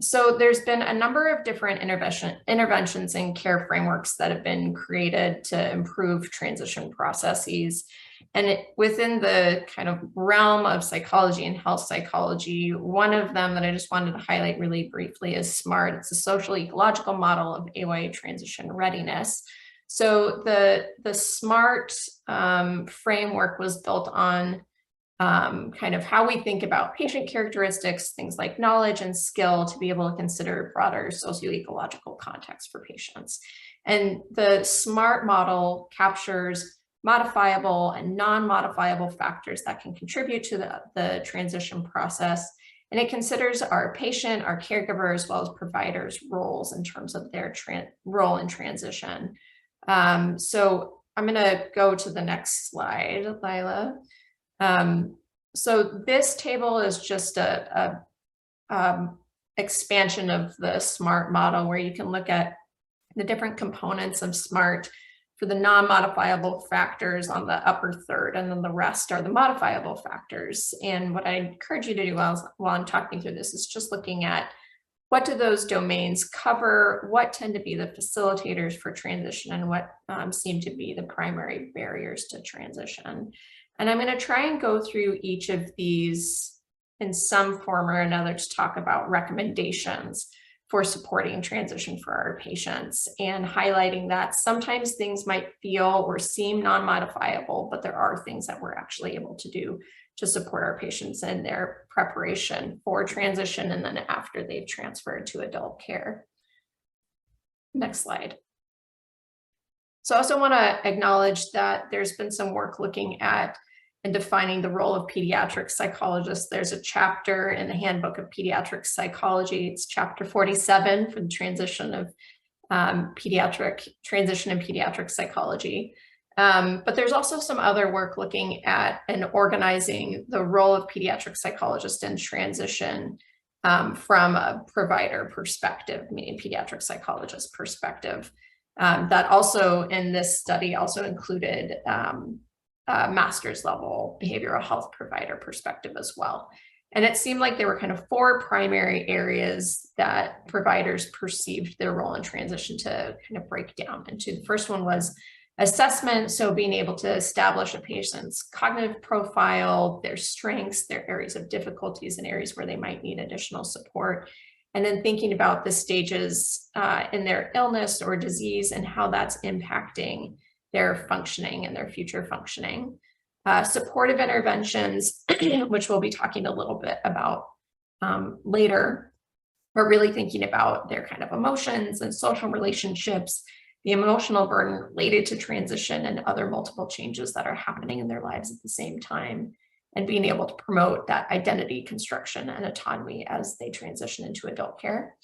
So there's been a number of different interventions and care frameworks that have been created to improve transition processes. And within the kind of realm of psychology and health psychology, one of them that I just wanted to highlight really briefly is SMART. It's a social ecological model of AYA transition readiness. So the SMART framework was built on kind of how we think about patient characteristics, things like knowledge and skill to be able to consider broader socio-ecological context for patients. And the SMART model captures modifiable and non-modifiable factors that can contribute to the transition process. And it considers our patient, our caregiver, as well as providers' roles in terms of their role in transition. So I'm going to go to the next slide, Lila. So this table is just a expansion of the SMART model where you can look at the different components of SMART for the non-modifiable factors on the upper third, and then the rest are the modifiable factors. And what I encourage you to do while I'm talking through this is just looking at what do those domains cover, what tend to be the facilitators for transition, and what seem to be the primary barriers to transition. And I'm going to try and go through each of these in some form or another to talk about recommendations for supporting transition for our patients and highlighting that sometimes things might feel or seem non-modifiable, but there are things that we're actually able to do to support our patients in their preparation for transition and then after they've transferred to adult care. Next slide. So I also want to acknowledge that there's been some work looking at and defining the role of pediatric psychologists. There's a chapter in the Handbook of Pediatric Psychology. It's chapter 47 for the transition of transition in pediatric psychology. But there's also some other work looking at and organizing the role of pediatric psychologists in transition from a provider perspective, meaning pediatric psychologist perspective. That also in this study also included master's level behavioral health provider perspective as well. And it seemed like there were kind of four primary areas that providers perceived their role in transition to kind of break down into. The first one was assessment, so being able to establish a patient's cognitive profile, their strengths, their areas of difficulties, and areas where they might need additional support. And then thinking about the stages in their illness or disease and how that's impacting their functioning and their future functioning. Supportive interventions, which we'll be talking a little bit about later, but really thinking about their kind of emotions and social relationships, the emotional burden related to transition and other multiple changes that are happening in their lives at the same time, and being able to promote that identity construction and autonomy as they transition into adult care.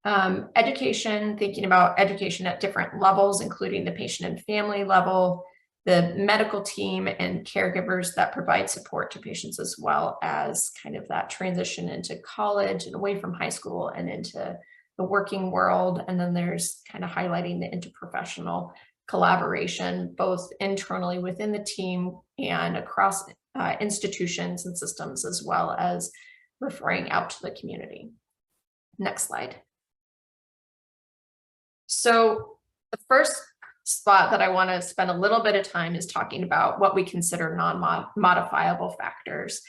Education, thinking about education at different levels, including the patient and family level, the medical team and caregivers that provide support to patients, as well as kind of that transition into college and away from high school and into the working world. And then there's kind of highlighting the interprofessional collaboration, both internally within the team and across institutions and systems, as well as referring out to the community. Next slide. So the first spot that I want to spend a little bit of time is talking about what we consider non-modifiable factors.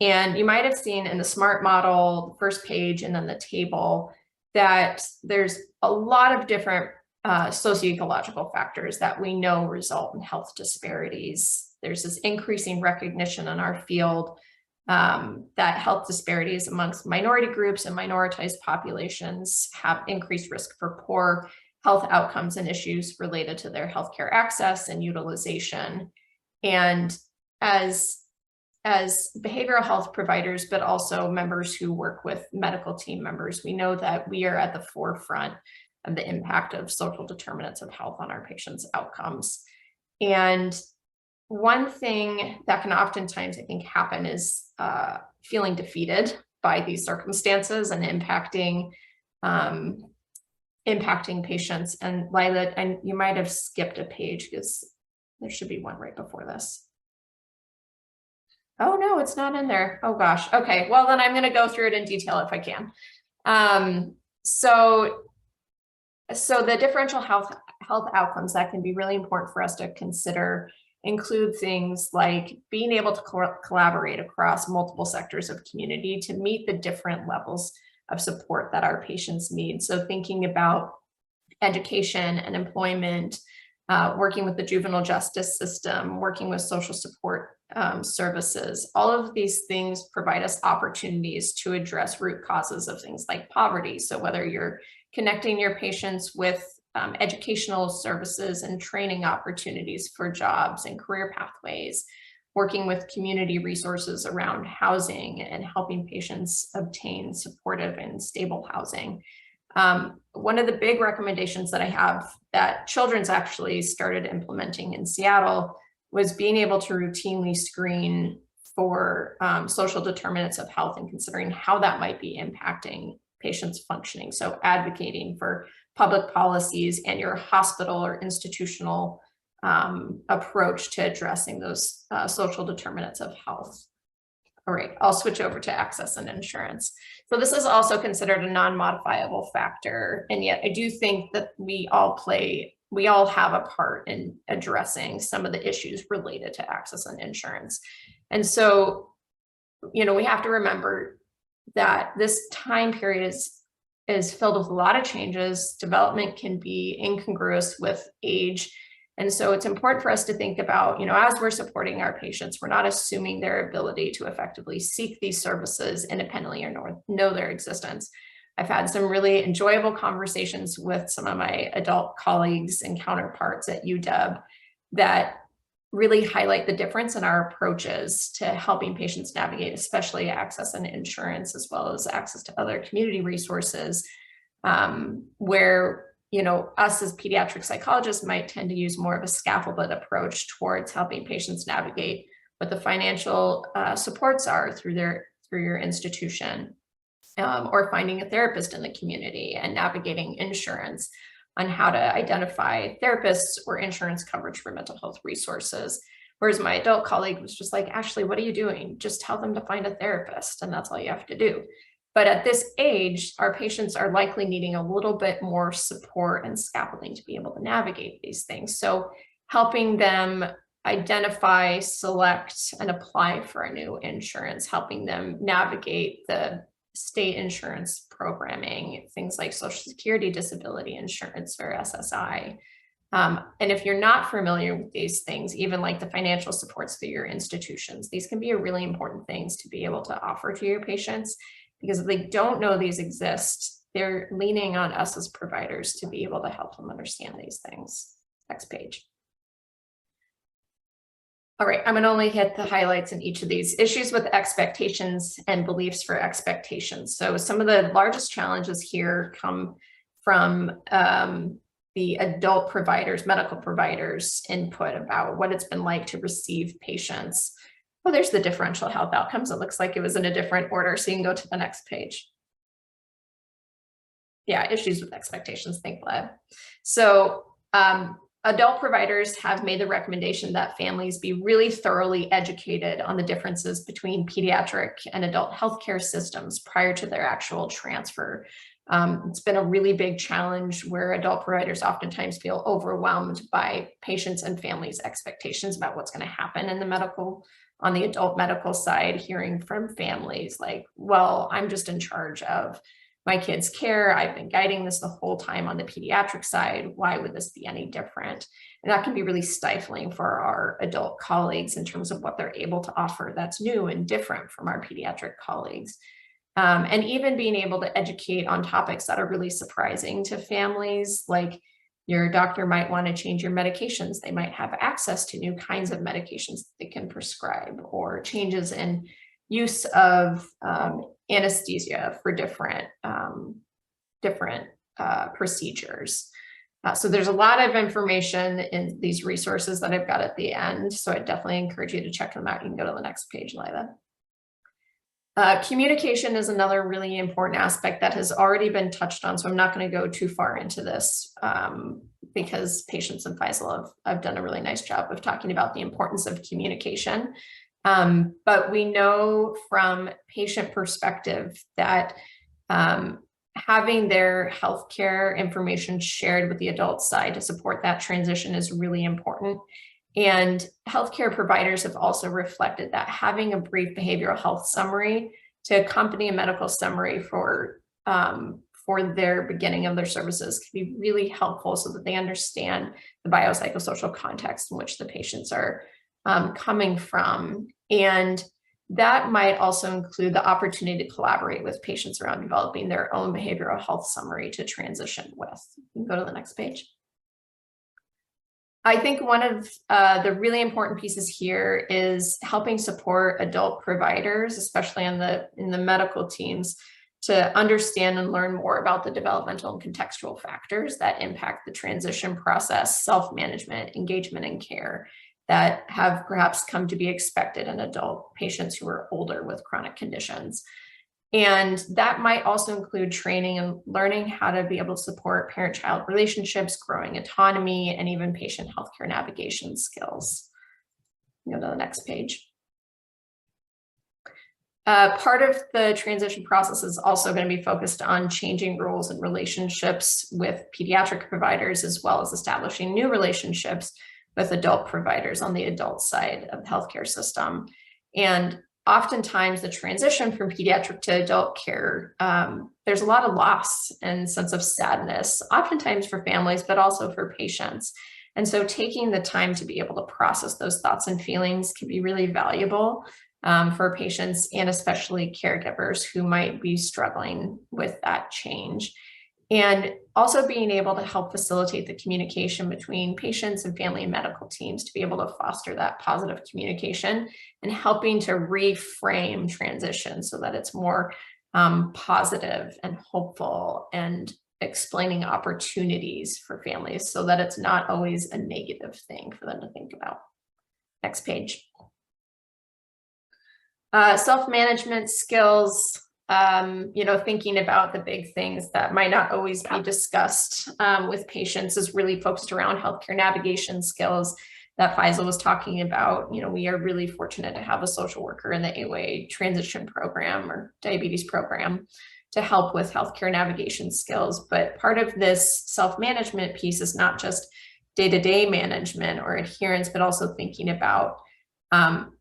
And you might have seen in the SMART model, the first page, and then the table, that there's a lot of different socio-ecological factors that we know result in health disparities. There's this increasing recognition in our field that health disparities amongst minority groups and minoritized populations have increased risk for poor health outcomes and issues related to their healthcare access and utilization. And as behavioral health providers, but also members who work with medical team members, we know that we are at the forefront of the impact of social determinants of health on our patients' outcomes. And one thing that can oftentimes, I think, happen is feeling defeated by these circumstances and impacting patients. And Lila, and you might have skipped a page because there should be one right before this. Oh no, it's not in there. Oh gosh. Okay, well then I'm going to go through it in detail if I can. So the differential health outcomes that can be really important for us to consider include things like being able to collaborate across multiple sectors of community to meet the different levels of support that our patients need. So thinking about education and employment, working with the juvenile justice system, working with social support services, all of these things provide us opportunities to address root causes of things like poverty. So whether you're connecting your patients with educational services and training opportunities for jobs and career pathways, working with community resources around housing and helping patients obtain supportive and stable housing. One of the big recommendations that I have that Children's actually started implementing in Seattle was being able to routinely screen for social determinants of health and considering how that might be impacting patients' functioning. So advocating for public policies and your hospital or institutional approach to addressing those social determinants of health. All right, I'll switch over to access and insurance. So this is also considered a non-modifiable factor, and yet I do think that we all have a part in addressing some of the issues related to access and insurance. And so, you know, we have to remember that this time period is filled with a lot of changes. Development can be incongruous with age. And so it's important for us to think about, you know, as we're supporting our patients, we're not assuming their ability to effectively seek these services independently or know their existence. I've had some really enjoyable conversations with some of my adult colleagues and counterparts at UW that really highlight the difference in our approaches to helping patients navigate, especially access and insurance, as well as access to other community resources, where, you know, us as pediatric psychologists might tend to use more of a scaffolded approach towards helping patients navigate what the financial supports are through your institution, or finding a therapist in the community and navigating insurance on how to identify therapists or insurance coverage for mental health resources. Whereas my adult colleague was just like, Ashley, what are you doing? Just tell them to find a therapist, and that's all you have to do. But at this age, our patients are likely needing a little bit more support and scaffolding to be able to navigate these things. So helping them identify, select, and apply for a new insurance, helping them navigate the state insurance programming, things like Social Security disability insurance or SSI. And if you're not familiar with these things, even like the financial supports through your institutions, these can be really important things to be able to offer to your patients, because if they don't know these exist, they're leaning on us as providers to be able to help them understand these things. Next page. All right, I'm going to only hit the highlights in each of these. Issues with expectations and beliefs for expectations. So some of the largest challenges here come from the adult providers, medical providers' input about what it's been like to receive patients. Well, there's the differential health outcomes. It looks like it was in a different order, so you can go to the next page. Yeah, issues with expectations, think Gleb. So adult providers have made the recommendation that families be really thoroughly educated on the differences between pediatric and adult healthcare systems prior to their actual transfer. It's been a really big challenge where adult providers oftentimes feel overwhelmed by patients and families' expectations about what's going to happen in on the adult medical side, hearing from families like, well, I'm just in charge of my kids' care. I've been guiding this the whole time on the pediatric side. Why would this be any different? And that can be really stifling for our adult colleagues in terms of what they're able to offer that's new and different from our pediatric colleagues. And even being able to educate on topics that are really surprising to families, like your doctor might want to change your medications. They might have access to new kinds of medications that they can prescribe, or changes in use of anesthesia for different procedures. So there's a lot of information in these resources that I've got at the end. So I definitely encourage you to check them out. You can go to the next page, Lila. Communication is another really important aspect that has already been touched on. So I'm not going to go too far into this because patients and Faisal have done a really nice job of talking about the importance of communication. But we know from patient perspective that having their healthcare information shared with the adult side to support that transition is really important. And healthcare providers have also reflected that having a brief behavioral health summary to accompany a medical summary for their beginning of their services can be really helpful so that they understand the biopsychosocial context in which the patients are coming from. And that might also include the opportunity to collaborate with patients around developing their own behavioral health summary to transition with. You can go to the next page. I think one of the really important pieces here is helping support adult providers, especially in the medical teams, to understand and learn more about the developmental and contextual factors that impact the transition process, self-management, engagement, and care that have perhaps come to be expected in adult patients who are older with chronic conditions. And that might also include training and learning how to be able to support parent-child relationships, growing autonomy, and even patient healthcare navigation skills. Go to the next page. Part of the transition process is also going to be focused on changing roles and relationships with pediatric providers, as well as establishing new relationships with adult providers on the adult side of the healthcare system. And oftentimes the transition from pediatric to adult care, there's a lot of loss and sense of sadness, oftentimes for families, but also for patients. And so taking the time to be able to process those thoughts and feelings can be really valuable for patients and especially caregivers who might be struggling with that change. And also being able to help facilitate the communication between patients and family and medical teams to be able to foster that positive communication and helping to reframe transition so that it's more positive and hopeful, and explaining opportunities for families so that it's not always a negative thing for them to think about. Next page. Self-management skills. Thinking about the big things that might not always be discussed with patients is really focused around healthcare navigation skills that Faisal was talking about. We are really fortunate to have a social worker in the AYA transition program or diabetes program to help with healthcare navigation skills. But part of this self-management piece is not just day-to-day management or adherence, but also thinking about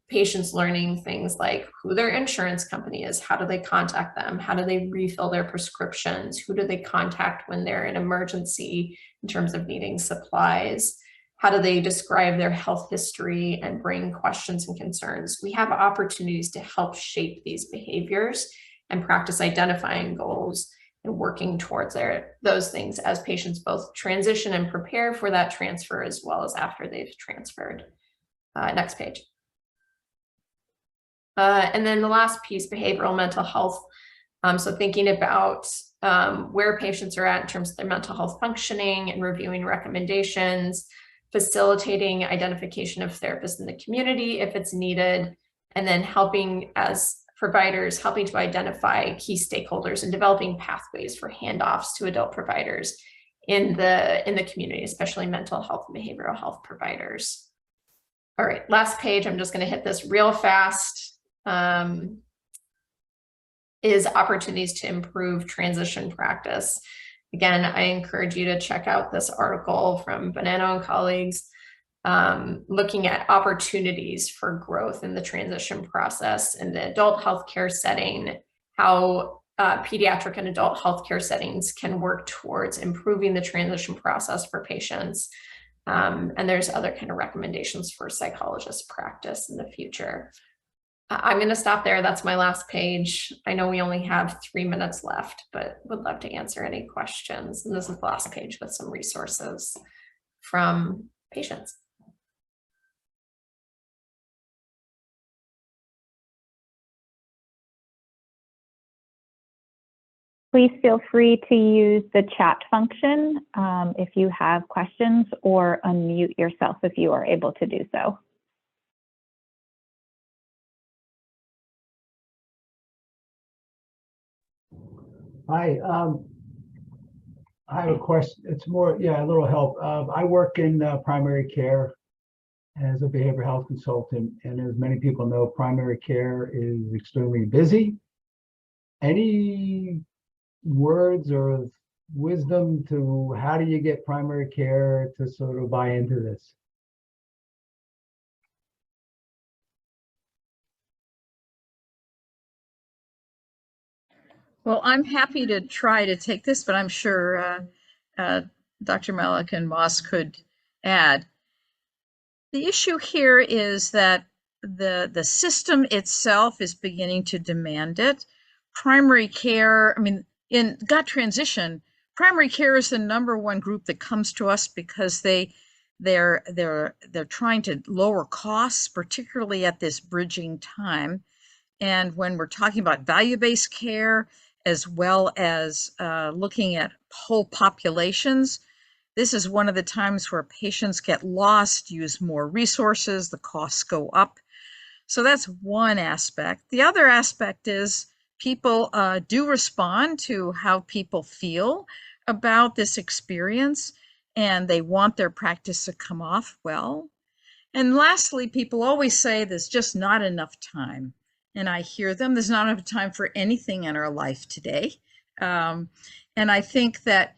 patients learning things like who their insurance company is, how do they contact them, how do they refill their prescriptions, who do they contact when they're in emergency in terms of needing supplies, how do they describe their health history and bring questions and concerns. We have opportunities to help shape these behaviors and practice identifying goals and working towards those things as patients both transition and prepare for that transfer, as well as after they've transferred. Next page. And then the last piece, behavioral mental health. So thinking about where patients are at in terms of their mental health functioning and reviewing recommendations, facilitating identification of therapists in the community if it's needed, and then helping as providers, helping to identify key stakeholders and developing pathways for handoffs to adult providers in the community, especially mental health and behavioral health providers. All right, last page, I'm just going to hit this real fast. Is opportunities to improve transition practice. Again, I encourage you to check out this article from Bonanno and colleagues, looking at opportunities for growth in the transition process in the adult healthcare setting, how pediatric and adult healthcare settings can work towards improving the transition process for patients. And there's other kind of recommendations for psychologist practice in the future. I'm going to stop there. That's my last page. I know we only have 3 minutes left, but would love to answer any questions. And this is the last page with some resources from patients. Please feel free to use the chat function if you have questions, or unmute yourself if you are able to do so. Hi, I have a question. It's more, a little help. I work in primary care as a behavioral health consultant, and as many people know, primary care is extremely busy. Any words or wisdom to how do you get primary care to sort of buy into this? Well, I'm happy to try to take this, but I'm sure Dr. Malik and Moss could add. The issue here is that the system itself is beginning to demand it. Primary care, I mean, in gut transition, primary care is the #1 group that comes to us because they're trying to lower costs, particularly at this bridging time. And when we're talking about value-based care, as well as looking at whole populations, this is one of the times where patients get lost, use more resources, the costs go up. So that's one aspect. The other aspect is people do respond to how people feel about this experience, and they want their practice to come off well. And lastly, people always say there's just not enough time. And I hear them, there's not enough time for anything in our life today. And I think that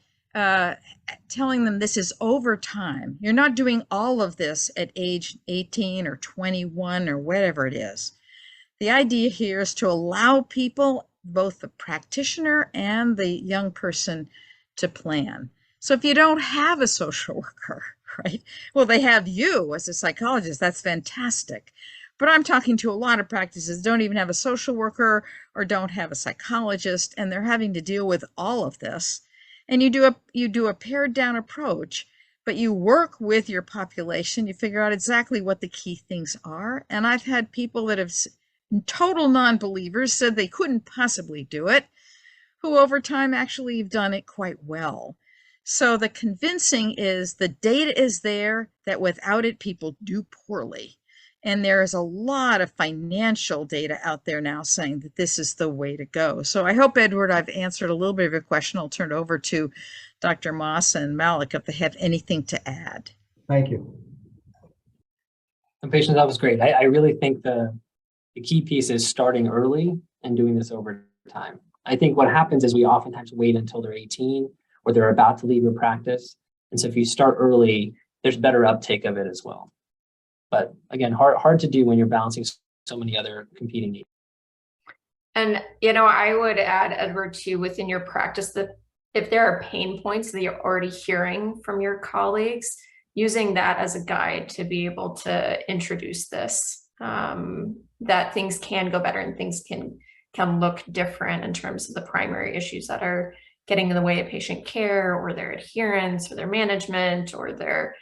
telling them this is over time, you're not doing all of this at age 18 or 21 or whatever it is. The idea here is to allow people, both the practitioner and the young person, to plan. So if you don't have a social worker, right? Well, they have you as a psychologist. That's fantastic. But I'm talking to a lot of practices don't even have a social worker or don't have a psychologist, and they're having to deal with all of this. And you do a pared down approach, but you work with your population. You figure out exactly what the key things are. And I've had people that have total non-believers said they couldn't possibly do it, who over time actually have done it quite well. So the convincing is the data is there that without it, people do poorly. And there is a lot of financial data out there now saying that this is the way to go. So I hope, Edward, I've answered a little bit of your question. I'll turn it over to Dr. Moss and Malik if they have anything to add. Thank you. And patients, that was great. I really think the key piece is starting early and doing this over time. I think what happens is we oftentimes wait until they're 18 or they're about to leave your practice. And so if you start early, there's better uptake of it as well. But again, hard to do when you're balancing so many other competing needs. And, you know, I would add, Edward, too, within your practice, that if there are pain points that you're already hearing from your colleagues, using that as a guide to be able to introduce this, that things can go better and things can look different in terms of the primary issues that are getting in the way of patient care, or their adherence, or their management, or their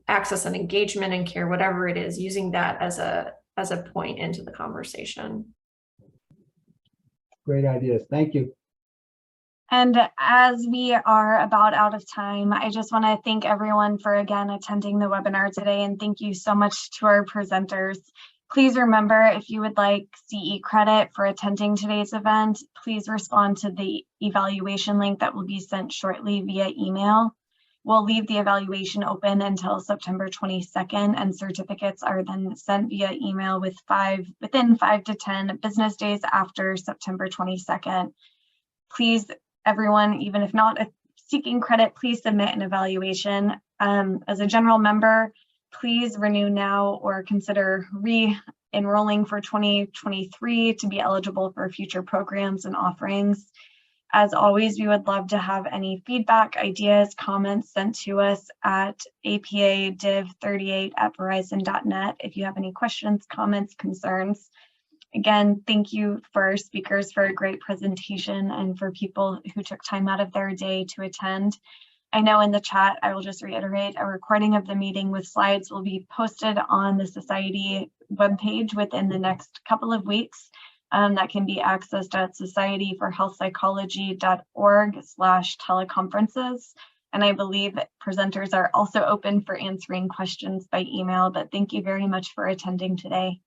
access and engagement in care, whatever it is, using that as a point into the conversation. Great ideas. Thank you. And as we are about out of time, I just want to thank everyone for again attending the webinar today, and thank you so much to our presenters. Please remember, if you would like CE credit for attending today's event, please respond to the evaluation link that will be sent shortly via email. We'll leave the evaluation open until September 22nd, and certificates are then sent via email within 5 to 10 business days after September 22nd. Please, everyone, even if not seeking credit, please submit an evaluation. As a general member, please renew now or consider re-enrolling for 2023 to be eligible for future programs and offerings. As always, we would love to have any feedback, ideas, comments sent to us at apadiv38@verizon.net if you have any questions, comments, concerns. Again, thank you for our speakers for a great presentation and for people who took time out of their day to attend. I know in the chat, I will just reiterate, a recording of the meeting with slides will be posted on the Society webpage within the next couple of weeks. That can be accessed at societyforhealthpsychology.org/teleconferences. And I believe presenters are also open for answering questions by email, but thank you very much for attending today.